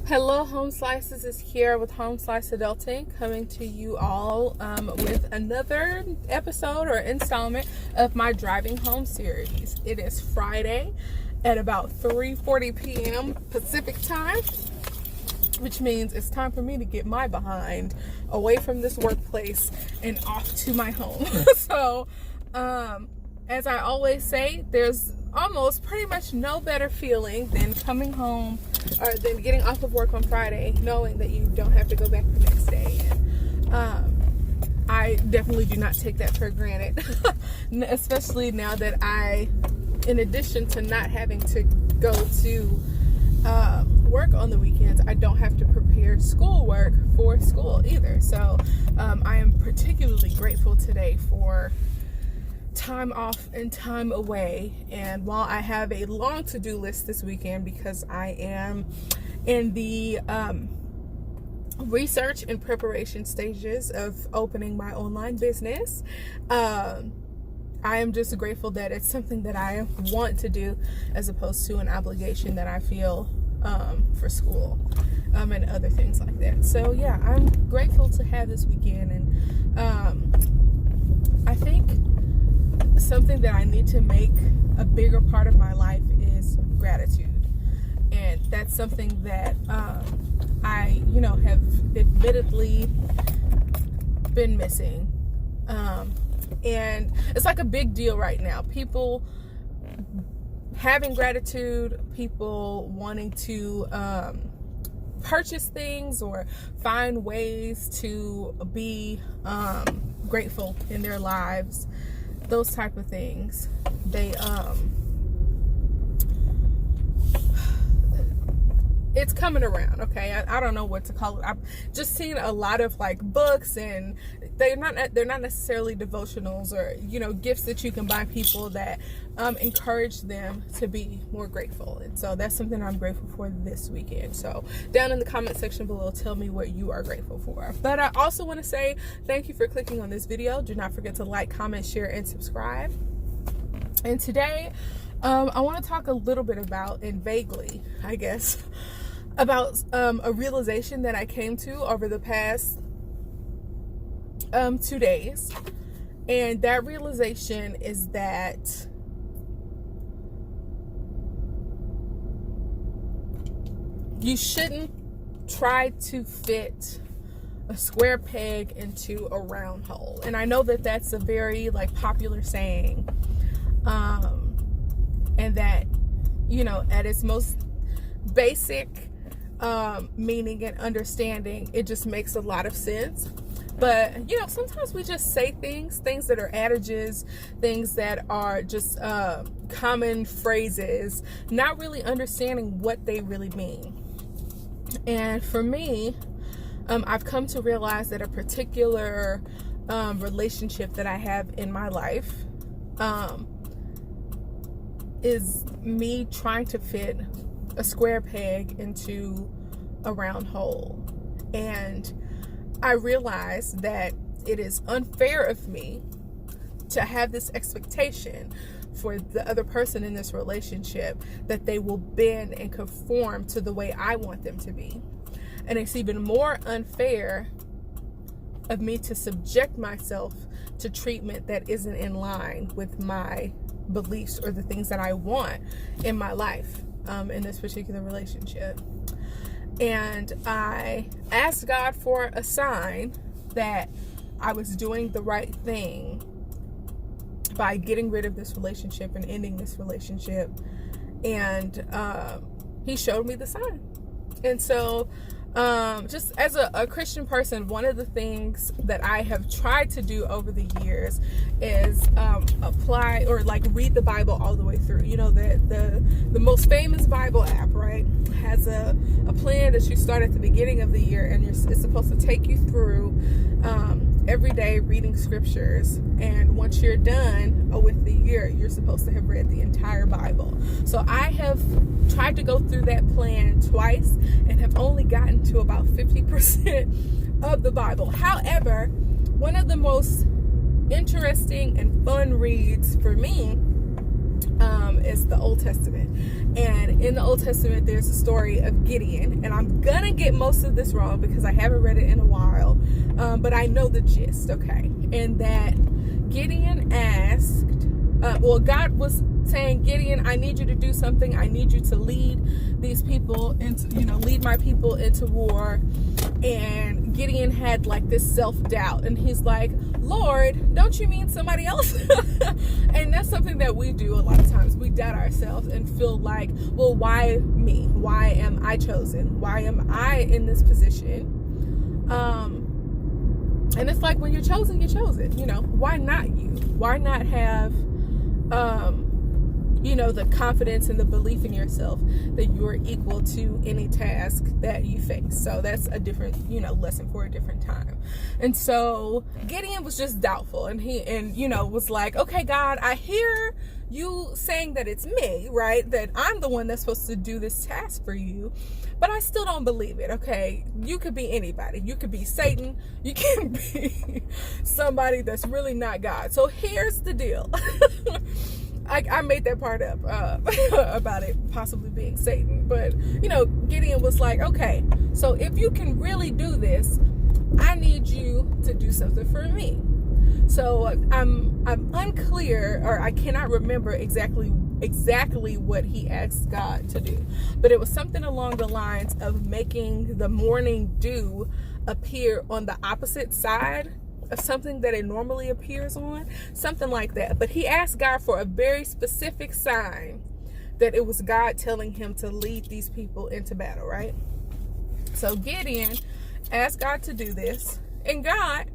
Hello, Home Slices is here with Home Slice Adulting, coming to you all with another episode or installment of my Driving Home series. It is Friday at about 3:40 p.m. Pacific time, which means it's time for me to get my behind away from this workplace and off to my home. So, as I always say, there's almost pretty much no better feeling than coming home or than getting off of work on Friday knowing that you don't have to go back the next day. And I definitely do not take that for granted, especially now that in addition to not having to go to work on the weekends, I don't have to prepare schoolwork for school either. So I am particularly grateful today for time off and time away. And while I have a long to-do list this weekend because I am in the research and preparation stages of opening my online business, I am just grateful that it's something that I want to do as opposed to an obligation that I feel for school and other things like that. So yeah, I'm grateful to have this weekend. And I think something that I need to make a bigger part of my life is gratitude. And that's something that I, have admittedly been missing. And it's like a big deal right now. People having gratitude, people wanting to purchase things or find ways to be grateful in their lives. Those type of things, it's coming around. Okay, I don't know what to call it. I've just seen a lot of like books, and they're not necessarily devotionals or gifts that you can buy people that encourage them to be more grateful. And so that's something I'm grateful for this weekend. So down in the comment section below, tell me what you are grateful for. But I also want to say thank you for clicking on this video. Do not forget to like, comment, share, and subscribe. And today I want to talk a little bit about, and vaguely I guess, about a realization that I came to over the past 2 days. And that realization is that you shouldn't try to fit a square peg into a round hole. And I know that that's a very popular saying, and that at its most basic meaning and understanding, it just makes a lot of sense. But sometimes we just say things that are adages, things that are just common phrases, not really understanding what they really mean. And for me, I've come to realize that a particular relationship that I have in my life is me trying to fit a square peg into a round hole. And I realized that it is unfair of me to have this expectation for the other person in this relationship that they will bend and conform to the way I want them to be. And it's even more unfair of me to subject myself to treatment that isn't in line with my beliefs or the things that I want in my life in this particular relationship. And I asked God for a sign that I was doing the right thing by getting rid of this relationship and ending this relationship. And he showed me the sign. And so just as a Christian person, one of the things that I have tried to do over the years is apply or read the Bible all the way through. The most famous Bible app, right, has a plan that you start at the beginning of the year, and it's supposed to take you through every day reading scriptures. And once you're done with the year, you're supposed to have read the entire Bible. So I have tried to go through that plan twice and have only gotten to about 50% of the Bible. However, one of the most interesting and fun reads for me is the Old Testament. And in the Old Testament, there's a story of Gideon. And I'm going to get most of this wrong because I haven't read it in a while. But I know the gist, okay? And that Gideon asked, God was saying, Gideon, I need you to do something. I need you to lead these people into, lead my people into war. And Gideon had like this self-doubt. And he's like, Lord, don't you mean somebody else? And that's something that we do a lot of times. We doubt ourselves and feel like, well, why me? Why am I chosen? Why am I in this position? And it's like, when you're chosen, you're chosen. Why not you? Why not have, the confidence and the belief in yourself that you're equal to any task that you face? So that's a different, lesson for a different time. And so Gideon was just doubtful, and was like, okay, God, I hear you saying that it's me, right? That I'm the one that's supposed to do this task for you, but I still don't believe it. Okay, you could be anybody. You could be Satan. You can be somebody that's really not God. So here's the deal. I made that part up about it possibly being Satan. But, Gideon was like, okay, so if you can really do this, I need you to do something for me. So I'm unclear, or I cannot remember exactly what he asked God to do. But it was something along the lines of making the morning dew appear on the opposite side of something that it normally appears on, something like that. But he asked God for a very specific sign that it was God telling him to lead these people into battle, right? So Gideon asked God to do this, and God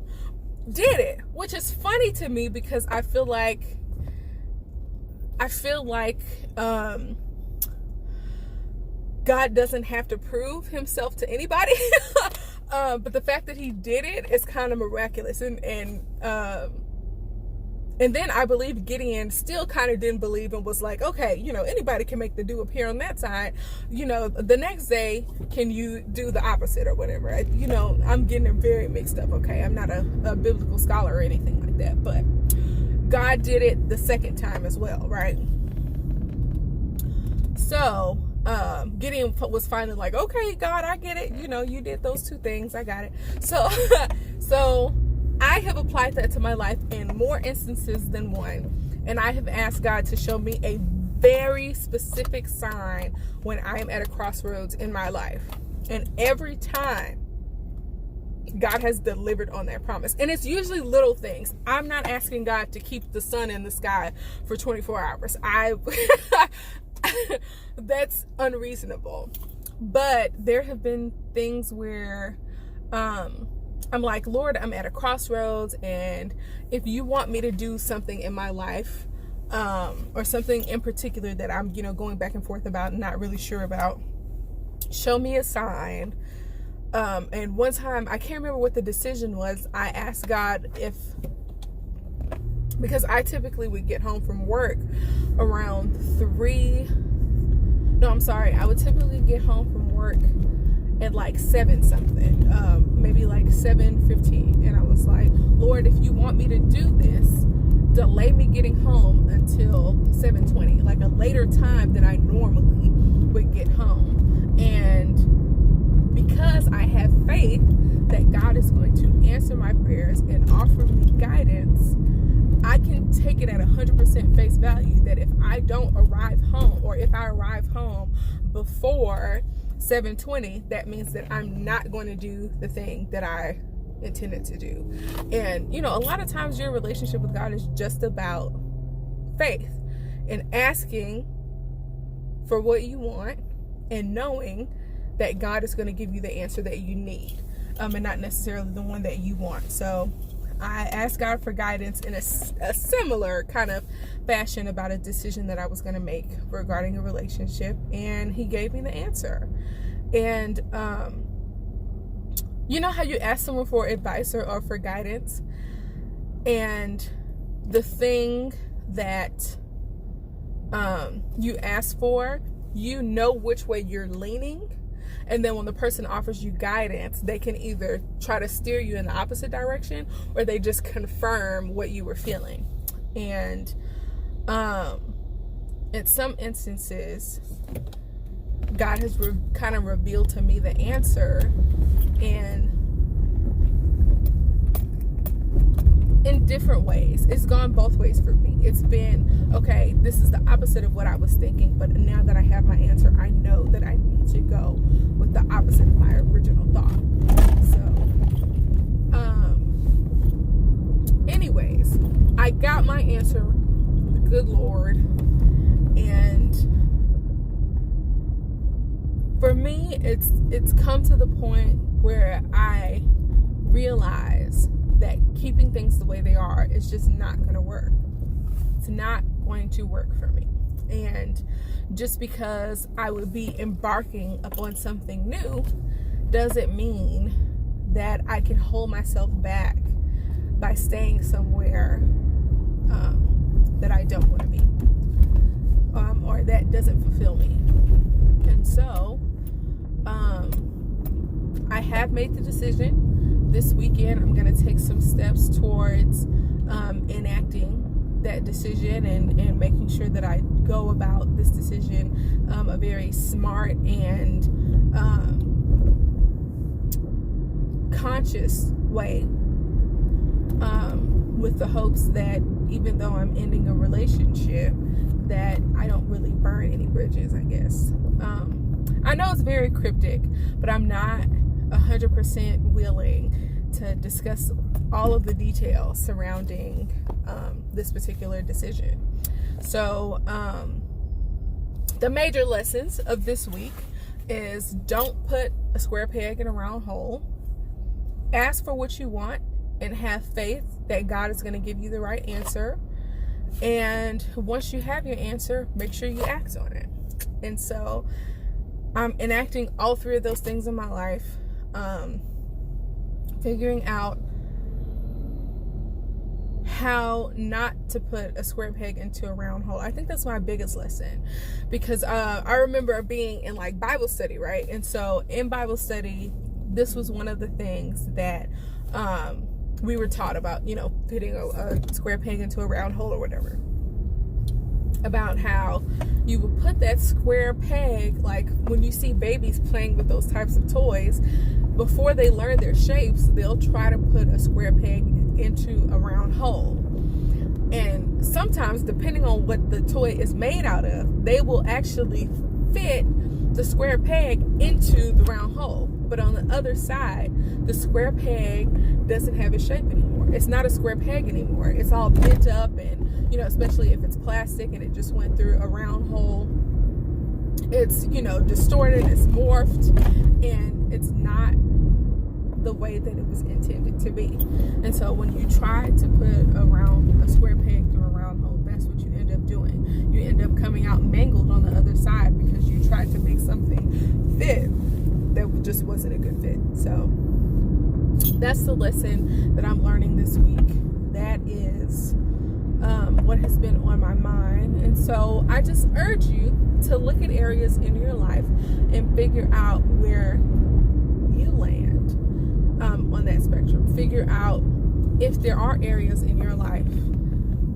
did it, which is funny to me because I feel like God doesn't have to prove himself to anybody. But the fact that he did it is kind of miraculous. And then I believe Gideon still kind of didn't believe and was like, okay, anybody can make the dew appear on that side. The next day, can you do the opposite or whatever? I'm getting it very mixed up, okay? I'm not a biblical scholar or anything like that. But God did it the second time as well, right? So Gideon was finally like, okay, God, I get it. You did those two things. I got it. So I have applied that to my life in more instances than one. And I have asked God to show me a very specific sign when I am at a crossroads in my life. And every time, God has delivered on that promise. And it's usually little things. I'm not asking God to keep the sun in the sky for 24 hours. That's unreasonable. But there have been things where I'm like, Lord, I'm at a crossroads, and if you want me to do something in my life, or something in particular that I'm, going back and forth about and not really sure about, show me a sign. And one time, I can't remember what the decision was, I asked God because I typically would get home from work around 3. No, I'm sorry. I would typically get home from work at like 7 something, maybe like 7:15. And I was like, Lord, if you want me to do this, delay me getting home until 7:20, like a later time than I normally would get home. And because I have faith that God is going to answer my prayers and offer me guidance, I can take it at 100% face value that if I don't arrive home, or if I arrive home before 7:20, that means that I'm not going to do the thing that I intended to do. And a lot of times your relationship with God is just about faith and asking for what you want and knowing that God is going to give you the answer that you need, and not necessarily the one that you want. So I asked God for guidance in a similar kind of fashion about a decision that I was going to make regarding a relationship, and he gave me the answer. And you know how you ask someone for advice or for guidance, and the thing that you ask for, which way you're leaning. And then when the person offers you guidance, they can either try to steer you in the opposite direction, or they just confirm what you were feeling. And in some instances, God has kind of revealed to me the answer in different ways. It's gone both ways for me. It's been, okay, this is the opposite of what I was thinking, but now that I have my answer, I know that I need to go with the opposite of my original thought. So, anyways, I got my answer, the good Lord, and for me, it's come to the point where I realize that keeping things the way they are is just not going to work. It's not going to work for me. And just because I would be embarking upon something new doesn't mean that I can hold myself back by staying somewhere that I don't want to be, or that doesn't fulfill me. And so I have made the decision. This weekend, I'm going to take some steps towards enacting that decision and making sure that I go about this decision a very smart and conscious way, with the hopes that even though I'm ending a relationship, that I don't really burn any bridges, I guess. I know it's very cryptic, but I'm not 100% willing to discuss all of the details surrounding this particular decision. So the major lessons of this week is don't put a square peg in a round hole. Ask for what you want and have faith that God is going to give you the right answer. And once you have your answer, make sure you act on it. And so I'm enacting all three of those things in my life. Figuring out how not to put a square peg into a round hole. I think that's my biggest lesson, because I remember being in like Bible study, right? And so in Bible study, this was one of the things that we were taught about, you know, putting a square peg into a round hole or whatever. About how you would put that square peg, like when you see babies playing with those types of toys, before they learn their shapes, they'll try to put a square peg into a round hole. And sometimes, depending on what the toy is made out of, they will actually fit the square peg into the round hole. But on the other side, the square peg doesn't have its shape anymore. It's not a square peg anymore. It's all bent up, and, you know, especially if it's plastic and it just went through a round hole, it's, you know, distorted, it's morphed, and it's not the way that it was intended to be. And so when you try to put a square peg through a round hole, that's what you end up doing. You end up coming out mangled on the other side because you tried to make something fit that just wasn't a good fit. So that's the lesson that I'm learning this week. That is what has been on my mind. And so I just urge you to look at areas in your life and figure out where you land on that spectrum. Figure out if there are areas in your life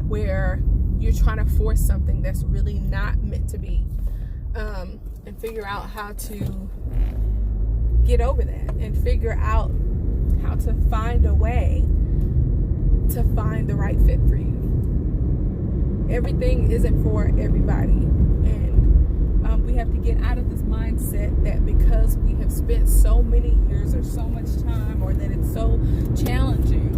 where you're trying to force something that's really not meant to be, and figure out how to get over that, and figure out how to find a way to find the right fit for you. Everything isn't for everybody, and we have to get out of this mindset that because we have spent so many years or so much time, or that it's so challenging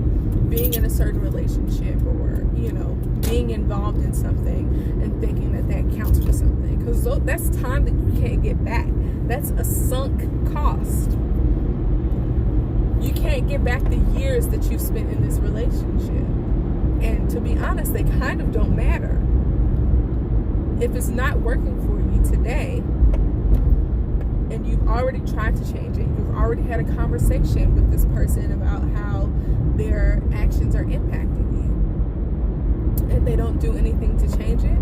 being in a certain relationship, or, you know, being involved in something, and thinking that that counts for something, because that's time that you can't get back. That's a sunk cost. You can't get back the years that you've spent in this relationship. And to be honest, they kind of don't matter. If it's not working for you today, and you've already tried to change it, you've already had a conversation with this person about how their actions are impacting you, and they don't do anything to change it,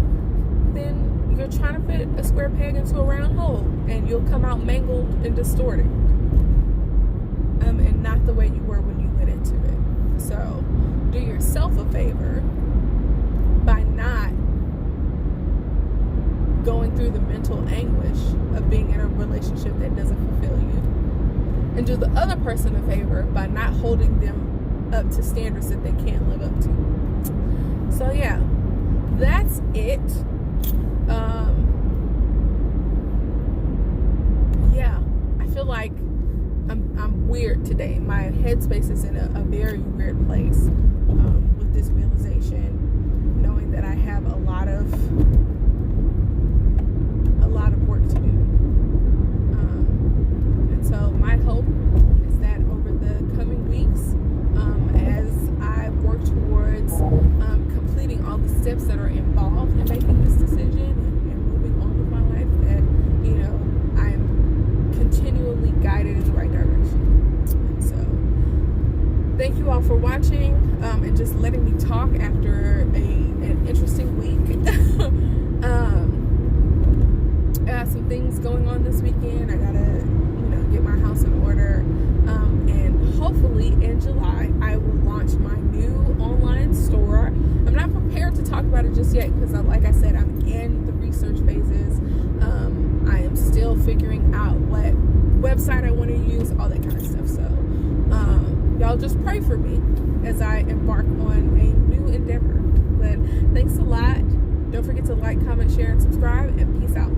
then you're trying to fit a square peg into a round hole, and you'll come out mangled and distorted, and not the way you were when you went into it. So do yourself a favor by not going through the mental anguish of being in a relationship that doesn't fulfill you. And do the other person a favor by not holding them up to standards that they can't live up to. So yeah, that's it. Yeah, I feel like I'm weird today. My headspace is in a very weird place with this realization, knowing that I have a lot of work to do. And so my hope is that over the coming weeks, as I work towards completing all the steps that are involved in making this decision and moving on with my life, that, you know, I'm continually guided in the right direction. And so thank you all for watching and just letting me talk after an interesting week. I got some things going on this weekend. I gotta, get my house in order. And hopefully in July, I will launch my new online store. I'm not prepared to talk about it just yet because, like I said, I'm in the research phases. I am still figuring out what website I want to use, all that kind of stuff. So y'all just pray for me as I embark on a new endeavor. But thanks a lot. Don't forget to like, comment, share, and subscribe. And peace out.